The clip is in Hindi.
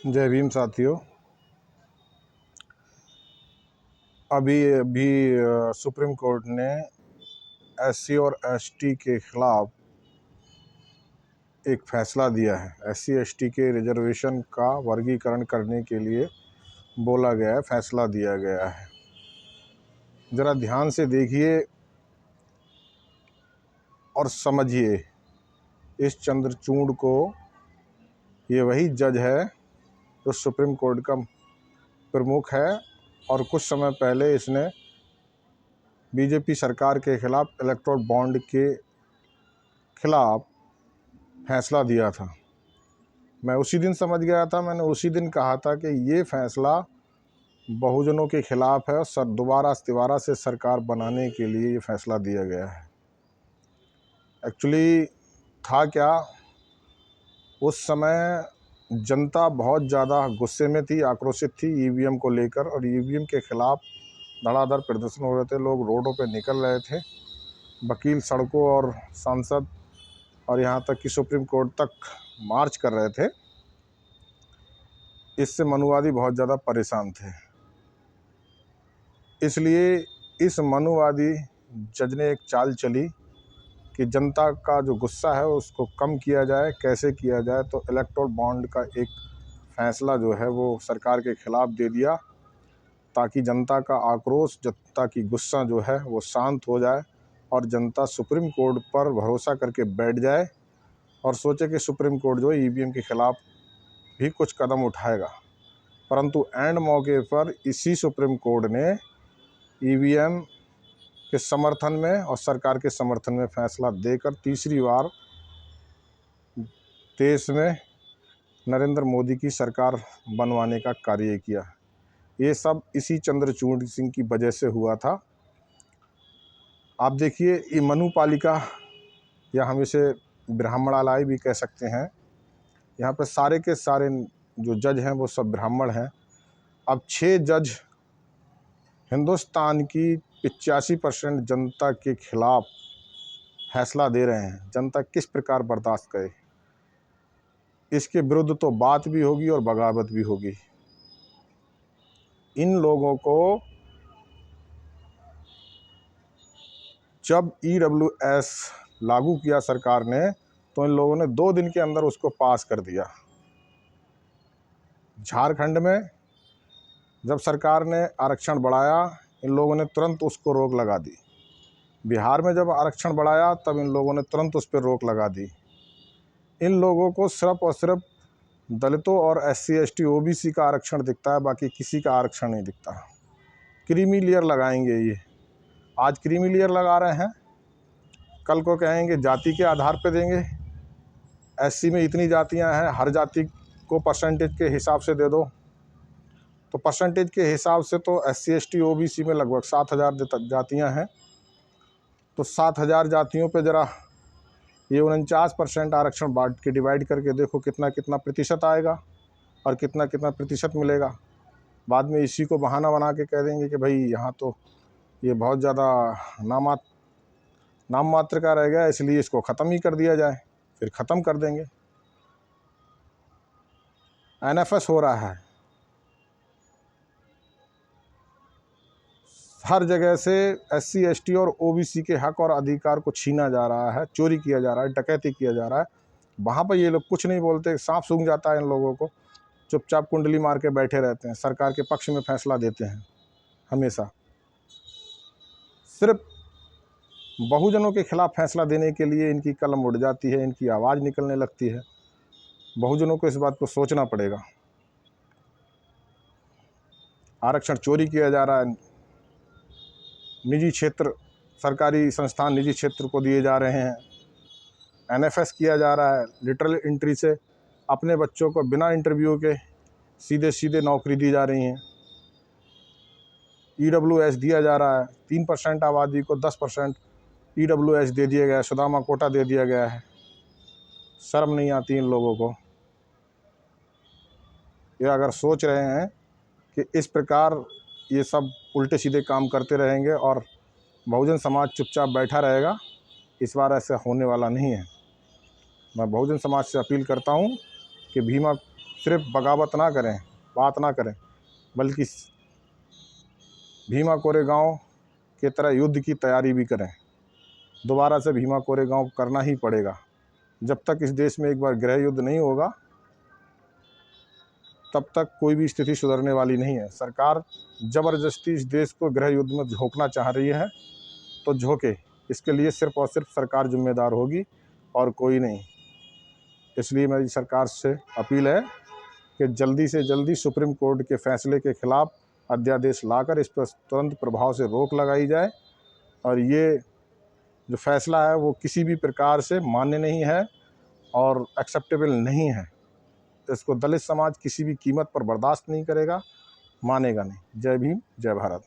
जय भीम साथियों। अभी अभी सुप्रीम कोर्ट ने एससी और एसटी के खिलाफ एक फैसला दिया है। एससी एसटी के रिजर्वेशन का वर्गीकरण करने के लिए बोला गया है, फैसला दिया गया है। ज़रा ध्यान से देखिए और समझिए इस चंद्रचूड़ को। ये वही जज है जो सुप्रीम कोर्ट का प्रमुख है और कुछ समय पहले इसने बीजेपी सरकार के खिलाफ इलेक्टोरल बॉन्ड के खिलाफ फैसला दिया था। मैं उसी दिन समझ गया था, मैंने उसी दिन कहा था कि ये फैसला बहुजनों के खिलाफ है और दोबारा से सरकार बनाने के लिए ये फैसला दिया गया है। एक्चुअली था क्या, उस समय जनता बहुत ज़्यादा गुस्से में थी, आक्रोशित थी ईवीएम को लेकर, और ईवीएम के खिलाफ धड़ाधड़ प्रदर्शन हो रहे थे। लोग रोडों पे निकल रहे थे, वकील सड़कों और सांसद और यहाँ तक कि सुप्रीम कोर्ट तक मार्च कर रहे थे। इससे मनुवादी बहुत ज़्यादा परेशान थे। इसलिए इस मनुवादी जज ने एक चाल चली कि जनता का जो गुस्सा है उसको कम किया जाए। कैसे किया जाए, तो इलेक्टोरल बॉन्ड का एक फैसला जो है वो सरकार के खिलाफ दे दिया, ताकि जनता का आक्रोश, जनता की गुस्सा जो है वो शांत हो जाए और जनता सुप्रीम कोर्ट पर भरोसा करके बैठ जाए और सोचे कि सुप्रीम कोर्ट जो है ईवीएम के खिलाफ भी कुछ कदम उठाएगा। परंतु एंड मौके पर इसी सुप्रीम कोर्ट ने ईवीएम के समर्थन में और सरकार के समर्थन में फैसला देकर तीसरी बार देश में नरेंद्र मोदी की सरकार बनवाने का कार्य किया। ये सब इसी चंद्रचूड़ सिंह की वजह से हुआ था। आप देखिए, ये मनुपालिका या हम इसे ब्राह्मणालय भी कह सकते हैं, यहाँ पर सारे के सारे जो जज हैं वो सब ब्राह्मण हैं। अब 6 जज हिंदुस्तान की 85% जनता के खिलाफ फैसला दे रहे हैं। जनता किस प्रकार बर्दाश्त करे, इसके विरुद्ध तो बात भी होगी और बगावत भी होगी। इन लोगों को जब EWS लागू किया सरकार ने, तो इन लोगों ने 2 दिन के अंदर उसको पास कर दिया। झारखंड में जब सरकार ने आरक्षण बढ़ाया, इन लोगों ने तुरंत उसको रोक लगा दी। बिहार में जब आरक्षण बढ़ाया, तब इन लोगों ने तुरंत उस पर रोक लगा दी। इन लोगों को सिर्फ और सिर्फ दलितों और SC ST OBC का आरक्षण दिखता है, बाकी किसी का आरक्षण नहीं दिखता। क्रीमी लेयर लगाएंगे ये। आज क्रीमी लेयर लगा रहे हैं, कल को कहेंगे जाति के आधार पर देंगे। SC में इतनी जातियां हैं, हर जाति को परसेंटेज के हिसाब से दे दो। तो परसेंटेज के हिसाब से तो SC ST OBC में लगभग 7000 जातियाँ हैं। तो 7000 जातियों पे ज़रा ये 49% आरक्षण बांट के डिवाइड करके देखो कितना कितना प्रतिशत आएगा और कितना कितना प्रतिशत मिलेगा। बाद में इसी को बहाना बना के कह देंगे कि भाई यहाँ तो ये बहुत ज़्यादा नाम मात्र का रह गया, इसलिए इसको ख़त्म ही कर दिया जाए। फिर ख़त्म कर देंगे। NFS हो रहा है, हर जगह से SC ST और OBC के हक और अधिकार को छीना जा रहा है, चोरी किया जा रहा है, डकैती किया जा रहा है। वहाँ पर ये लोग कुछ नहीं बोलते, सांप सूंघ जाता है इन लोगों को, चुपचाप कुंडली मार के बैठे रहते हैं, सरकार के पक्ष में फैसला देते हैं। हमेशा सिर्फ बहुजनों के खिलाफ फैसला देने के लिए इनकी कलम उड़ जाती है, इनकी आवाज़ निकलने लगती है। बहुजनों को इस बात को सोचना पड़ेगा। आरक्षण चोरी किया जा रहा है, निजी क्षेत्र, सरकारी संस्थान निजी क्षेत्र को दिए जा रहे हैं। NFS किया जा रहा है, लिटरल एंट्री से अपने बच्चों को बिना इंटरव्यू के सीधे सीधे नौकरी दी जा रही हैं। EWS दिया जा रहा है, 3% आबादी को 10% EWS दे दिया गया है, सुदामा कोटा दे दिया गया है। शर्म नहीं आती इन लोगों को। ये अगर सोच रहे हैं कि इस प्रकार ये सब उल्टे सीधे काम करते रहेंगे और बहुजन समाज चुपचाप बैठा रहेगा, इस बार ऐसा होने वाला नहीं है। मैं बहुजन समाज से अपील करता हूँ कि भीमा सिर्फ बगावत ना करें, बात ना करें, बल्कि भीमा कोरेगांव की तरह युद्ध की तैयारी भी करें। दोबारा से भीमा कोरेगांव करना ही पड़ेगा। जब तक इस देश में एक बार गृह युद्ध नहीं होगा, तब तक कोई भी स्थिति सुधरने वाली नहीं है। सरकार ज़बरदस्ती इस देश को गृह युद्ध में झोंकना चाह रही है, तो झोंके, इसके लिए सिर्फ और सिर्फ सरकार जिम्मेदार होगी और कोई नहीं। इसलिए मेरी सरकार से अपील है कि जल्दी से जल्दी सुप्रीम कोर्ट के फैसले के खिलाफ अध्यादेश लाकर इस पर तुरंत प्रभाव से रोक लगाई जाए, और ये जो फैसला है वो किसी भी प्रकार से मान्य नहीं है और एक्सेप्टेबल नहीं है। तो इसको दलित समाज किसी भी कीमत पर बर्दाश्त नहीं करेगा, मानेगा नहीं। जय भीम, जय भारत।